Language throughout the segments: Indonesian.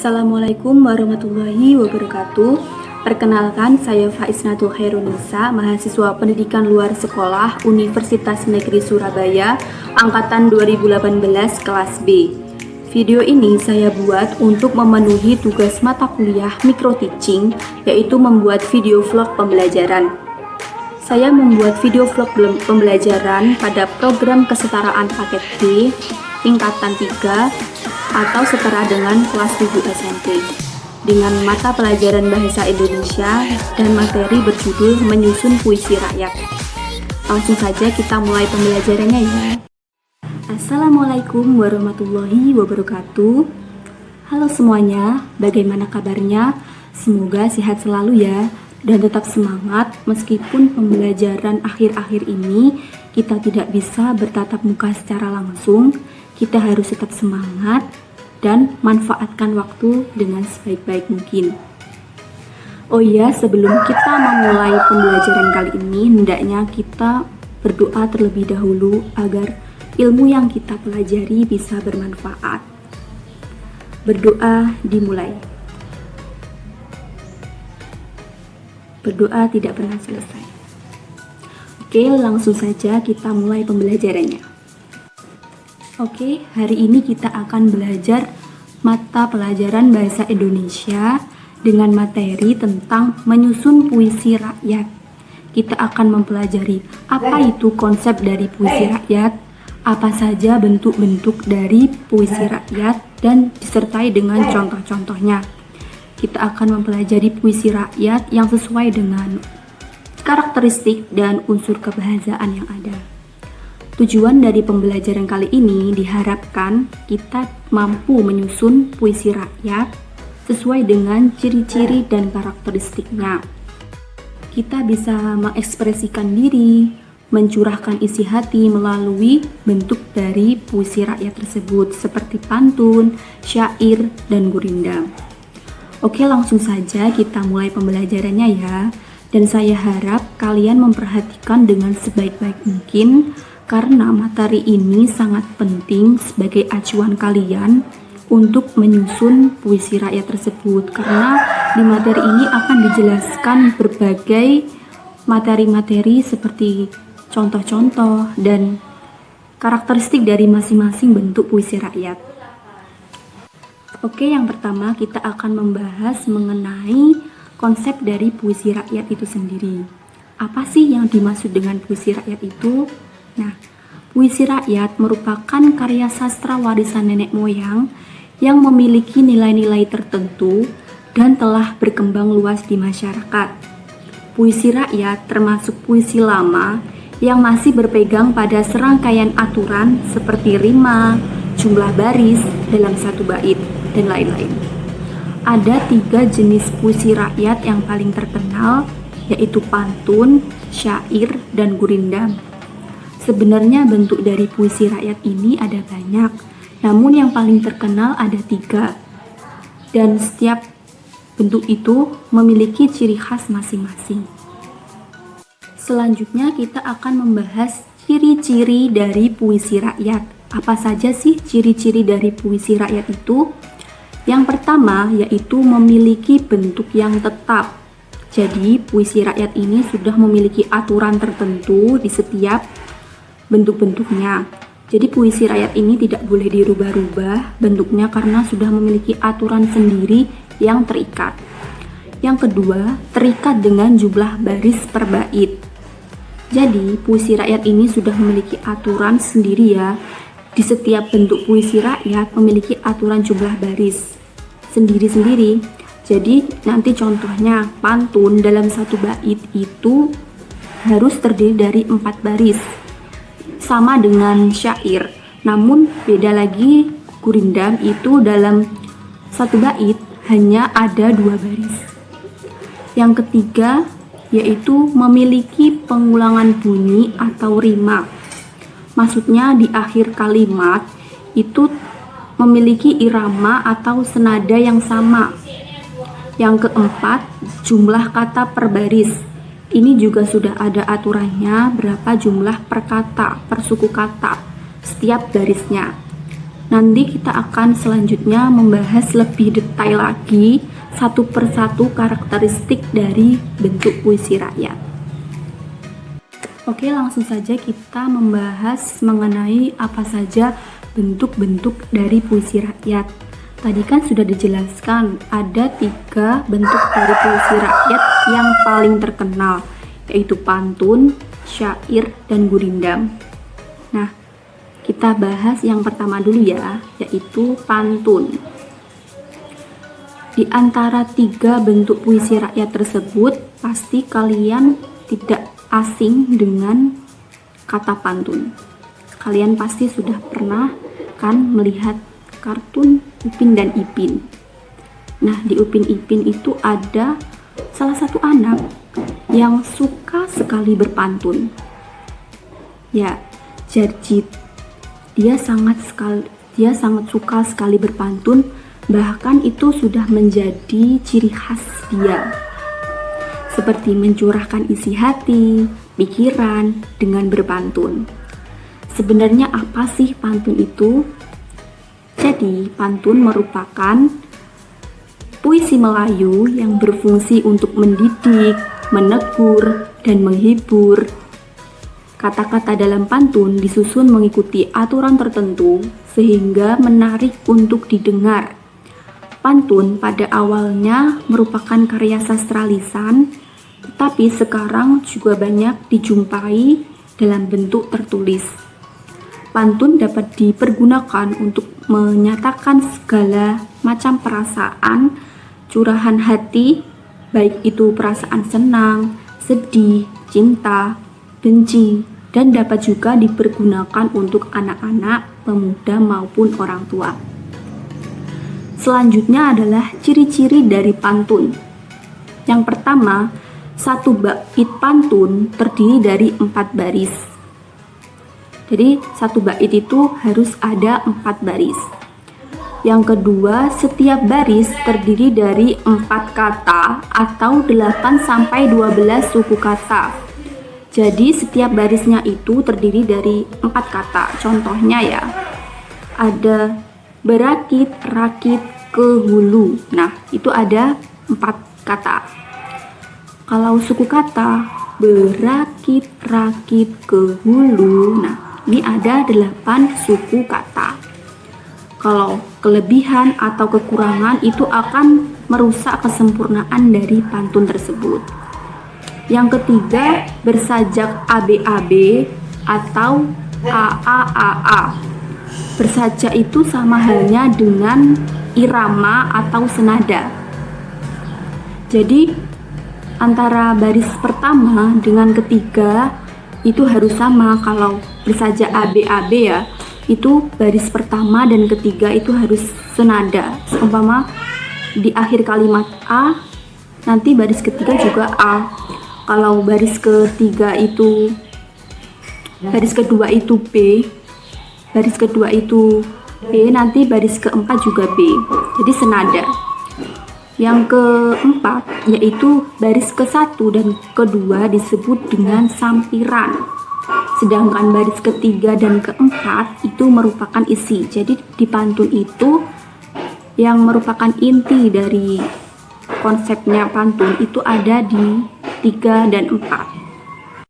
Assalamualaikum warahmatullahi wabarakatuh. Perkenalkan, saya Faiznatul Khairunisa, mahasiswa pendidikan luar sekolah Universitas Negeri Surabaya, angkatan 2018 kelas B. Video ini saya buat untuk memenuhi tugas mata kuliah micro teaching, yaitu membuat video vlog pembelajaran. Saya membuat video vlog pembelajaran pada program kesetaraan paket B tingkatan 3 atau setara dengan kelas 7 SMP dengan mata pelajaran Bahasa Indonesia dan materi berjudul Menyusun Puisi Rakyat. Langsung saja kita mulai pembelajarannya ya. Assalamualaikum warahmatullahi wabarakatuh. Halo semuanya, bagaimana kabarnya? Semoga sehat selalu ya, dan tetap semangat meskipun pembelajaran akhir-akhir ini kita tidak bisa bertatap muka secara langsung. Kita harus tetap semangat dan manfaatkan waktu dengan sebaik-baik mungkin. Oh iya, sebelum kita memulai pembelajaran kali ini, hendaknya kita berdoa terlebih dahulu agar ilmu yang kita pelajari bisa bermanfaat. Berdoa dimulai. Berdoa tidak pernah selesai. Oke, langsung saja kita mulai pembelajarannya. Oke, hari ini kita akan belajar mata pelajaran Bahasa Indonesia dengan materi tentang menyusun puisi rakyat. Kita akan mempelajari apa itu konsep dari puisi rakyat, apa saja bentuk-bentuk dari puisi rakyat, dan disertai dengan contoh-contohnya. Kita akan mempelajari puisi rakyat yang sesuai dengan karakteristik dan unsur kebahasaan yang ada. Tujuan dari pembelajaran kali ini diharapkan kita mampu menyusun puisi rakyat sesuai dengan ciri-ciri dan karakteristiknya. Kita bisa mengekspresikan diri, mencurahkan isi hati melalui bentuk dari puisi rakyat tersebut seperti pantun, syair, dan gurindam. Oke, langsung saja kita mulai pembelajarannya ya. Dan saya harap kalian memperhatikan dengan sebaik-baik mungkin, karena materi ini sangat penting sebagai acuan kalian untuk menyusun puisi rakyat tersebut. Karena di materi ini akan dijelaskan berbagai materi-materi seperti contoh-contoh dan karakteristik dari masing-masing bentuk puisi rakyat. Oke, yang pertama kita akan membahas mengenai konsep dari puisi rakyat itu sendiri. Apa sih yang dimaksud dengan puisi rakyat itu? Nah, puisi rakyat merupakan karya sastra warisan nenek moyang yang memiliki nilai-nilai tertentu dan telah berkembang luas di masyarakat. Puisi rakyat termasuk puisi lama yang masih berpegang pada serangkaian aturan seperti rima, jumlah baris dalam satu bait, dan lain-lain. Ada 3 jenis puisi rakyat yang paling terkenal, yaitu pantun, syair, dan gurindam. Sebenarnya bentuk dari puisi rakyat ini ada banyak, namun yang paling terkenal ada 3. Dan setiap bentuk itu memiliki ciri khas masing-masing. Selanjutnya kita akan membahas ciri-ciri dari puisi rakyat. Apa saja sih ciri-ciri dari puisi rakyat itu? Yang pertama yaitu memiliki bentuk yang tetap. Jadi puisi rakyat ini sudah memiliki aturan tertentu di setiap bentuk-bentuknya. Jadi puisi rakyat ini tidak boleh dirubah-rubah bentuknya karena sudah memiliki aturan sendiri yang terikat. Yang kedua, terikat dengan jumlah baris per bait. Jadi puisi rakyat ini sudah memiliki aturan sendiri ya. Di setiap bentuk puisi rakyat memiliki aturan jumlah baris sendiri-sendiri. Jadi nanti contohnya pantun dalam satu bait itu harus terdiri dari 4 baris. Sama dengan syair, namun beda lagi gurindam itu dalam satu bait hanya ada 2 baris. Yang ketiga yaitu memiliki pengulangan bunyi atau rima. Maksudnya di akhir kalimat itu memiliki irama atau senada yang sama. Yang keempat, jumlah kata per baris. Ini juga sudah ada aturannya berapa jumlah per kata, per suku kata setiap barisnya. Nanti kita akan selanjutnya membahas lebih detail lagi satu persatu karakteristik dari bentuk puisi rakyat. Oke, langsung saja kita membahas mengenai apa saja bentuk-bentuk dari puisi rakyat. Tadi kan sudah dijelaskan ada 3 bentuk dari puisi rakyat yang paling terkenal, yaitu pantun, syair, dan gurindam. Nah, kita bahas yang pertama dulu ya, yaitu pantun. Di antara 3 bentuk puisi rakyat tersebut, pasti kalian tidak asing dengan kata pantun. Kalian pasti sudah pernah kan melihat kartun Upin dan Ipin. Nah, di Upin Ipin itu ada salah satu anak yang suka sekali berpantun. Ya, Jarjit. Dia sangat suka sekali berpantun, bahkan itu sudah menjadi ciri khas dia. Seperti mencurahkan isi hati, pikiran dengan berpantun. Sebenarnya apa sih pantun itu? Jadi, pantun merupakan puisi Melayu yang berfungsi untuk mendidik, menegur, dan menghibur. Kata-kata dalam pantun disusun mengikuti aturan tertentu sehingga menarik untuk didengar. Pantun pada awalnya merupakan karya sastra lisan, tetapi sekarang juga banyak dijumpai dalam bentuk tertulis. Pantun dapat dipergunakan untuk menyatakan segala macam perasaan, curahan hati, baik itu perasaan senang, sedih, cinta, benci, dan dapat juga dipergunakan untuk anak-anak, pemuda maupun orang tua. Selanjutnya adalah ciri-ciri dari pantun. Yang pertama, satu bait pantun terdiri dari 4 baris. Jadi satu bait itu harus ada 4 baris. Yang kedua, setiap baris terdiri dari 4 kata atau 8 sampai 12 suku kata. Jadi setiap barisnya itu terdiri dari 4 kata. Contohnya ya, ada berakit, rakit, ke hulu. Nah, itu ada 4 kata. Kalau suku kata, berakit, rakit, ke hulu. Nah, ini ada 8 suku kata. Kalau kelebihan atau kekurangan itu akan merusak kesempurnaan dari pantun tersebut. Yang ketiga, bersajak ABAB atau AAAA. Bersajak itu sama halnya dengan irama atau senada. Jadi antara baris pertama dengan ketiga itu harus sama. Kalau bersajak ABAB ya, itu baris pertama dan ketiga itu harus senada. Seumpama di akhir kalimat A, nanti baris ketiga juga A. Kalau baris kedua itu B, baris kedua itu B, nanti baris keempat juga B. Jadi senada. Yang keempat yaitu baris ke-1 dan kedua disebut dengan sampiran. Sedangkan baris ketiga dan keempat itu merupakan isi. Jadi di pantun itu yang merupakan inti dari konsepnya pantun itu ada di 3 dan 4.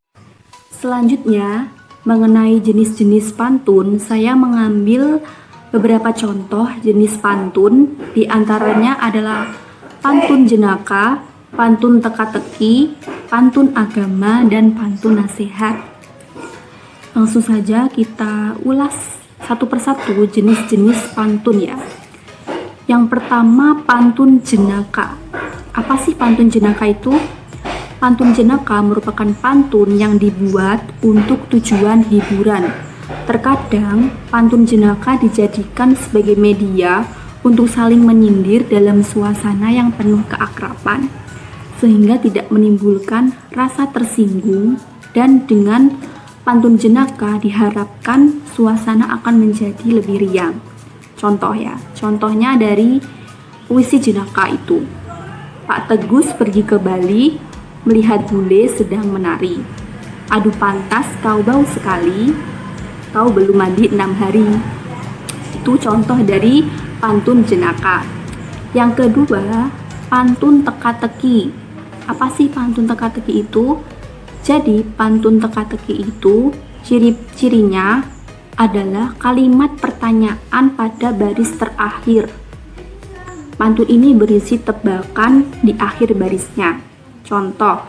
Selanjutnya, mengenai jenis-jenis pantun, saya mengambil beberapa contoh jenis pantun. Di antaranya adalah pantun jenaka, pantun teka-teki, pantun agama, dan pantun nasihat. Langsung saja kita ulas satu persatu jenis-jenis pantun ya. Yang pertama, pantun jenaka. Apa sih pantun jenaka itu? Pantun jenaka merupakan pantun yang dibuat untuk tujuan hiburan. Terkadang, pantun jenaka dijadikan sebagai media untuk saling menyindir dalam suasana yang penuh keakraban, sehingga tidak menimbulkan rasa tersinggung, dan dengan pantun jenaka diharapkan suasana akan menjadi lebih riang. Contohnya dari puisi jenaka itu. Pak Tegus pergi ke Bali, melihat bule sedang menari. Aduh pantas kau bau sekali, kau belum mandi 6 hari. Itu contoh dari pantun jenaka. Yang kedua, pantun teka-teki. Apa sih pantun teka-teki itu? Jadi, pantun teka-teki itu ciri-cirinya adalah kalimat pertanyaan pada baris terakhir. Pantun ini berisi tebakan di akhir barisnya. Contoh,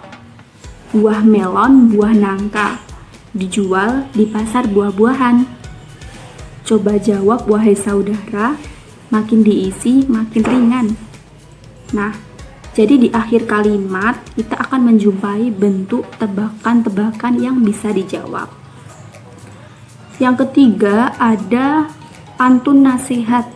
buah melon, buah nangka, dijual di pasar buah-buahan. Coba jawab wahai saudara, makin diisi makin ringan. Nah, jadi di akhir kalimat kita akan menjumpai bentuk tebakan-tebakan yang bisa dijawab. Yang ketiga ada pantun nasihat.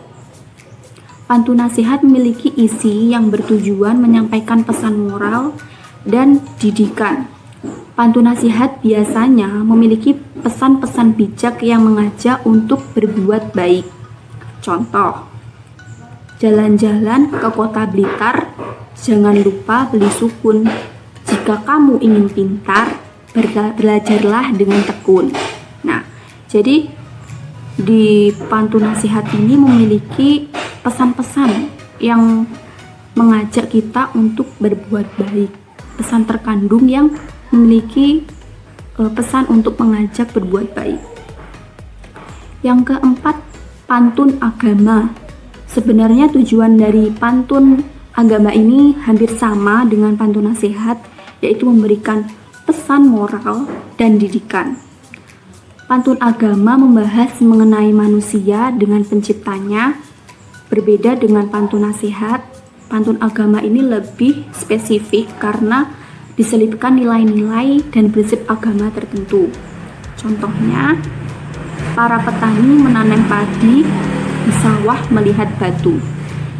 Pantun nasihat memiliki isi yang bertujuan menyampaikan pesan moral dan didikan. Pantun nasihat biasanya memiliki pesan-pesan bijak yang mengajak untuk berbuat baik. Contoh, jalan-jalan ke kota Blitar, jangan lupa beli sukun. Jika kamu ingin pintar, belajarlah dengan tekun. Nah, jadi di pantun nasihat ini memiliki pesan-pesan yang mengajak kita untuk berbuat baik. Pesan terkandung yang memiliki pesan untuk mengajak berbuat baik. Yang keempat, pantun agama. Sebenarnya tujuan dari pantun agama ini hampir sama dengan pantun nasihat, yaitu memberikan pesan moral dan didikan. Pantun agama membahas mengenai manusia dengan penciptanya. Berbeda dengan pantun nasihat, pantun agama ini lebih spesifik karena diselipkan nilai-nilai dan prinsip agama tertentu. Contohnya, para petani menanam padi di sawah melihat batu.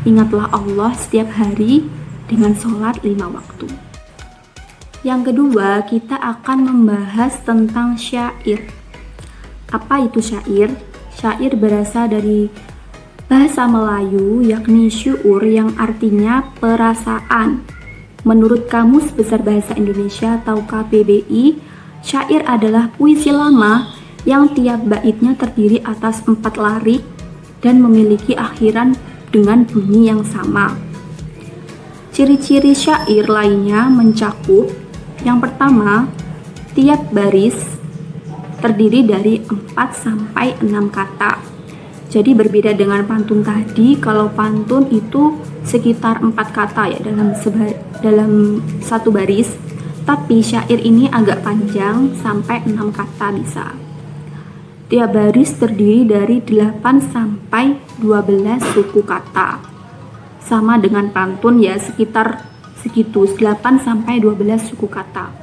Ingatlah Allah setiap hari dengan sholat 5 waktu. Yang kedua, kita akan membahas tentang syair. Apa itu syair? Syair berasal dari bahasa Melayu, yakni syuur yang artinya perasaan. Menurut Kamus Besar Bahasa Indonesia atau KBBI, syair adalah puisi lama yang tiap baitnya terdiri atas 4 larik dan memiliki akhiran dengan bunyi yang sama. Ciri-ciri syair lainnya mencakup: yang pertama, tiap baris terdiri dari 4 sampai 6 kata. Jadi berbeda dengan pantun tadi, kalau pantun itu sekitar 4 kata ya dalam satu baris, tapi syair ini agak panjang sampai 6 kata bisa. Tiap baris terdiri dari 8 sampai 12 suku kata. Sama dengan pantun ya, sekitar segitu, 8 sampai 12 suku kata.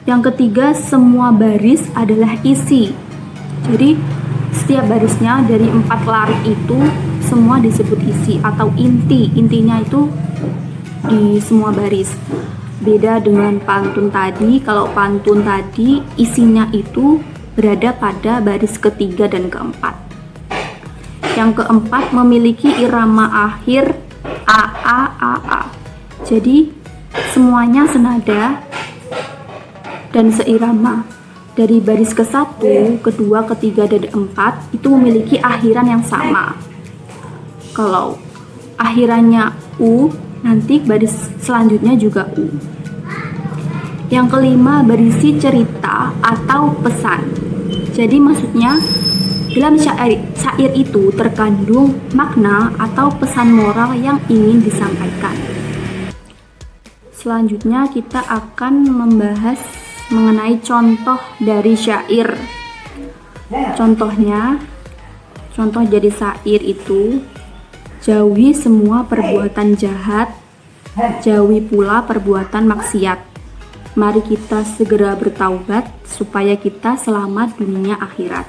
Yang ketiga, semua baris adalah isi. Jadi setiap barisnya dari 4 larik itu semua disebut isi atau inti. Intinya itu di semua baris. Beda dengan pantun tadi, kalau pantun tadi isinya itu berada pada baris ketiga dan keempat. Yang keempat memiliki irama akhir AA. Jadi semuanya senada dan seirama. Dari baris ke-1, kedua, ketiga, dan keempat itu memiliki akhiran yang sama. Kalau akhirannya U, nanti baris selanjutnya juga U. Yang kelima, berisi cerita atau pesan. Jadi maksudnya dalam syair itu terkandung makna atau pesan moral yang ingin disampaikan. Selanjutnya kita akan membahas mengenai contoh dari syair. Contoh dari syair itu: jauhi semua perbuatan jahat, jauhi pula perbuatan maksiat. Mari kita segera bertaubat supaya kita selamat dunia akhirat.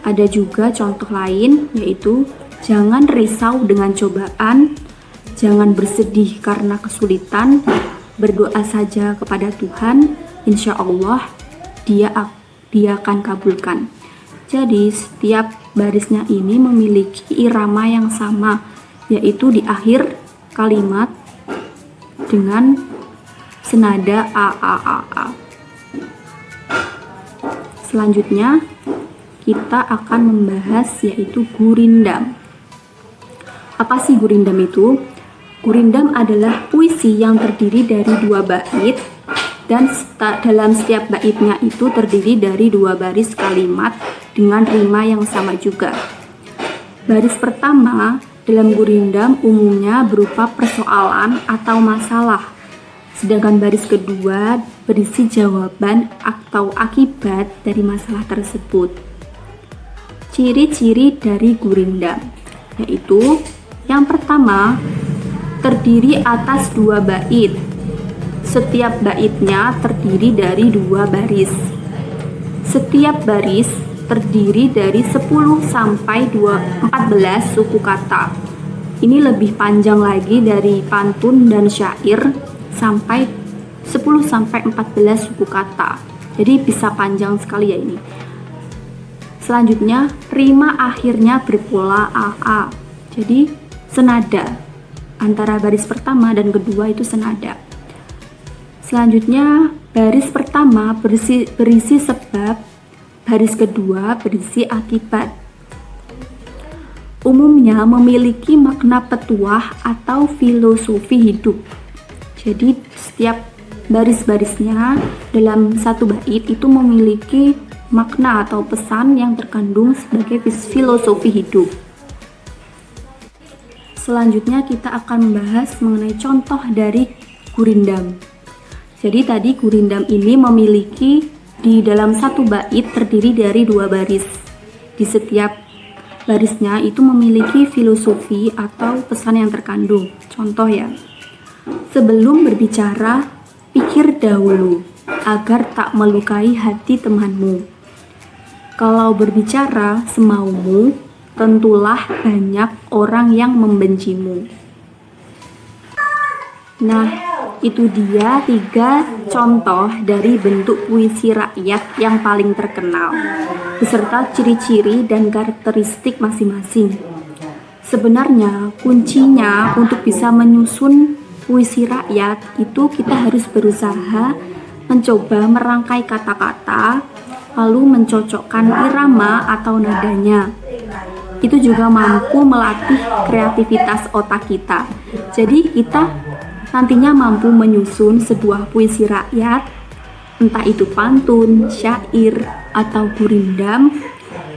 Ada juga contoh lain, yaitu jangan risau dengan cobaan, jangan bersedih karena kesulitan, berdoa saja kepada Tuhan, insya Allah dia akan kabulkan. Jadi setiap barisnya ini memiliki irama yang sama, yaitu di akhir kalimat dengan senada A. Selanjutnya kita akan membahas yaitu gurindam. Apa sih gurindam itu? Gurindam adalah puisi yang terdiri dari 2 bait dan dalam setiap baitnya itu terdiri dari 2 baris kalimat dengan rima yang sama juga. Baris pertama dalam gurindam umumnya berupa persoalan atau masalah, sedangkan baris kedua berisi jawaban atau akibat dari masalah tersebut. Ciri-ciri dari gurindam yaitu yang pertama, terdiri atas 2 bait. Setiap baitnya terdiri dari 2 baris. Setiap baris terdiri dari 10 sampai 14 suku kata. Ini lebih panjang lagi dari pantun dan syair sampai 10 sampai 14 suku kata. Jadi bisa panjang sekali ya ini. Selanjutnya, rima akhirnya berpola AA. Jadi senada antara baris pertama dan kedua itu senada. Selanjutnya baris pertama berisi sebab, baris kedua berisi akibat. Umumnya memiliki makna petuah atau filosofi hidup. Jadi setiap baris-barisnya dalam satu bait itu memiliki makna atau pesan yang terkandung sebagai filosofi hidup. Selanjutnya kita akan membahas mengenai contoh dari gurindam. Jadi tadi gurindam ini memiliki di dalam satu bait terdiri dari 2 baris. Di setiap barisnya itu memiliki filosofi atau pesan yang terkandung. Contoh ya, sebelum berbicara, pikir dahulu agar tak melukai hati temanmu. Kalau berbicara semaumu, tentulah banyak orang yang membencimu. Nah, itu dia 3 contoh dari bentuk puisi rakyat yang paling terkenal, beserta ciri-ciri dan karakteristik masing-masing. Sebenarnya, kuncinya untuk bisa menyusun puisi rakyat itu kita harus berusaha mencoba merangkai kata-kata, lalu mencocokkan irama atau nadanya. Itu juga mampu melatih kreativitas otak kita. Jadi kita nantinya mampu menyusun sebuah puisi rakyat, entah itu pantun, syair, atau gurindam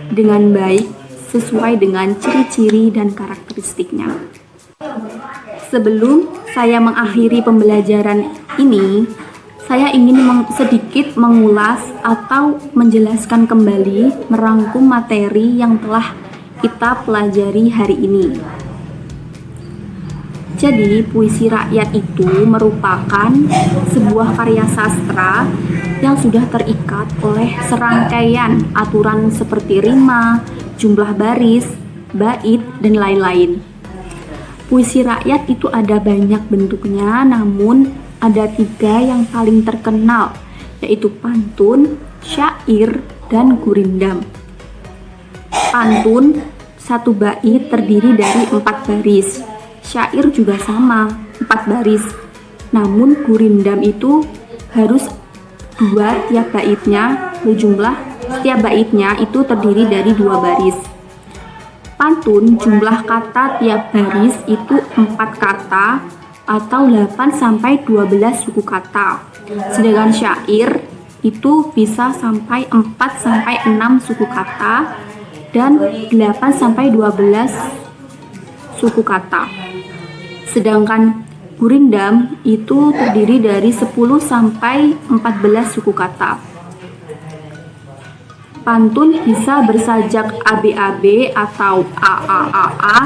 dengan baik sesuai dengan ciri-ciri dan karakteristiknya. Sebelum saya mengakhiri pembelajaran ini, saya ingin sedikit mengulas atau menjelaskan kembali merangkum materi yang telah kita pelajari hari ini. Jadi, puisi rakyat itu merupakan sebuah karya sastra yang sudah terikat oleh serangkaian aturan seperti rima, jumlah baris, bait, dan lain-lain. Puisi rakyat itu ada banyak bentuknya, namun ada 3 yang paling terkenal, yaitu pantun, syair, dan gurindam. Pantun satu bait terdiri dari 4 baris. Syair juga sama, 4 baris. Namun gurindam itu harus 2 tiap baitnya, berjumlah setiap baitnya itu terdiri dari 2 baris. Pantun jumlah kata tiap baris itu 4 kata atau 8 sampai 12 suku kata. Sedangkan syair itu bisa sampai 4 sampai 6 suku kata dan 8 sampai 12 suku kata. Sedangkan gurindam itu terdiri dari 10 sampai 14 suku kata. Pantun bisa bersajak ABAB atau AAAA.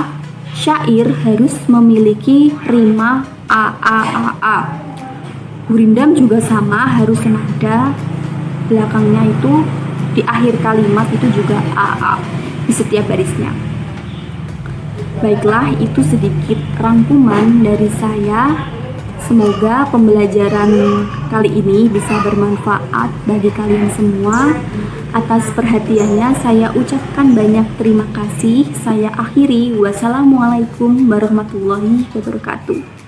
Syair harus memiliki rima AAAA. Gurindam juga sama, harus senada. Belakangnya itu di akhir kalimat itu juga AA di setiap barisnya. Baiklah, itu sedikit rangkuman dari saya. Semoga pembelajaran kali ini bisa bermanfaat bagi kalian semua. Atas perhatiannya saya ucapkan banyak terima kasih. Saya akhiri. Wassalamualaikum warahmatullahi wabarakatuh.